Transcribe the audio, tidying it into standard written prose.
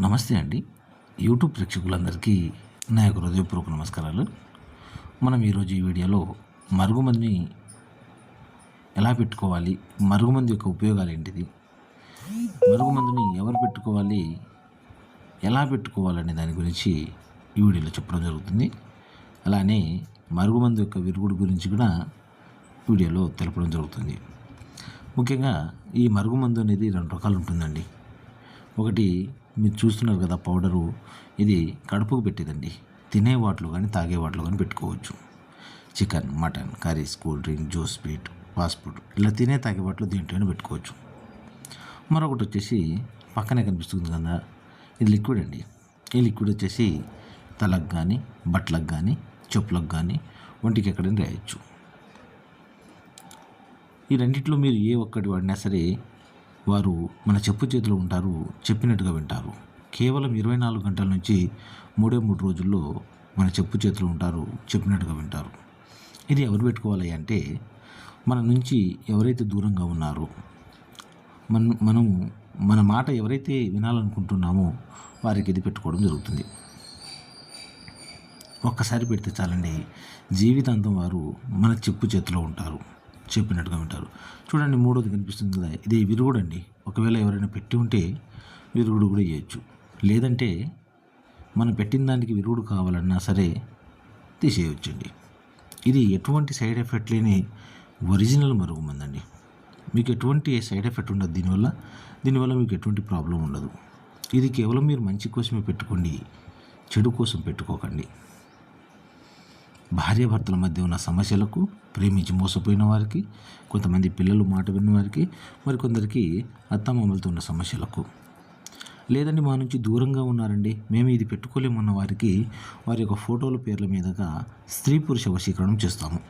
నమస్తే అండి. యూట్యూబ్ ప్రేక్షకులందరికీ నా యొక్క హృదయపూర్వక నమస్కారాలు. మనం ఈరోజు ఈ వీడియోలో మరుగుమందుని ఎలా పెట్టుకోవాలి, మరుగుమందు యొక్క ఉపయోగాలు ఏంటిది, మరుగుమందుని ఎవరు పెట్టుకోవాలి, ఎలా పెట్టుకోవాలనే దాని గురించి ఈ వీడియోలో చెప్పడం జరుగుతుంది. అలానే మరుగుమందు యొక్క విరుగుడు గురించి కూడా వీడియోలో తెలపడం జరుగుతుంది. ముఖ్యంగా ఈ మరుగుమందు అనేది 2 రకాలు ఉంటుందండి. ఒకటి మీరు చూస్తున్నారు కదా పౌడరు, ఇది కడుపుకు పెట్టేదండి. తినే వాటిలో కానీ తాగే వాటిలో కానీ పెట్టుకోవచ్చు. Chicken, mutton, curries, cool drink, juice, sweet, fast food ఇలా తినే తాగే వాటిలో దీంట్లోనే పెట్టుకోవచ్చు. మరొకటి వచ్చేసి పక్కనే కనిపిస్తుంది కదా, ఇది లిక్విడ్ అండి. ఈ లిక్విడ్ వచ్చేసి తలకు కానీ, బట్టలకు కానీ, చెప్పులకు కానీ, ఒంటికి ఎక్కడైనా రాయొచ్చు. ఈ రెండిట్లో మీరు ఏ ఒక్కటి వాడినా సరే వారు మన చెప్పు చేతిలో ఉంటారు, చెప్పినట్టుగా వింటారు. కేవలం 24 గంటల నుంచి 3 రోజుల్లో మన చెప్పు చేతిలో ఉంటారు, చెప్పినట్టుగా వింటారు. ఇది ఎవరు పెట్టుకోవాలి అంటే మన నుంచి ఎవరైతే దూరంగా ఉన్నారో, మనం మన మాట ఎవరైతే వినాలనుకుంటున్నామో వారికి ఇది పెట్టుకోవడం జరుగుతుంది. ఒక్కసారి పెడితే చాలండి, జీవితాంతం వారు మన చెప్పు చేతిలో ఉంటారు, చెప్పినట్టుగా వింటారు. చూడండి, 3వది కనిపిస్తుంది కదా, ఇది విరుగుడు అండి. ఒకవేళ ఎవరైనా పెట్టి ఉంటే విరుగుడు కూడా చేయొచ్చు. లేదంటే మనం పెట్టిన దానికి విరుగుడు కావాలన్నా సరే తీసేయొచ్చండి. ఇది ఎటువంటి సైడ్ ఎఫెక్ట్ లేని ఒరిజినల్ మరుగుమందు అండి. మీకు ఎటువంటి సైడ్ ఎఫెక్ట్ ఉండదు దీనివల్ల మీకు ఎటువంటి ప్రాబ్లం ఉండదు. ఇది కేవలం మీరు మంచి కోసమే పెట్టుకోండి, చెడు కోసం పెట్టుకోకండి. భార్యాభర్తల మధ్య ఉన్న సమస్యలకు, ప్రేమించి మోసపోయిన వారికి, కొంతమంది పిల్లలు మాట విన్న వారికి, మరికొందరికి అత్తమామలతో ఉన్న సమస్యలకు, లేదండి మా నుంచి దూరంగా ఉన్నారండి, మేము ఇది పెట్టుకోలేమన్న వారికి వారి యొక్క ఫోటోల పేర్ల మీదుగా స్త్రీ పురుష వశీకరణం చేస్తాము.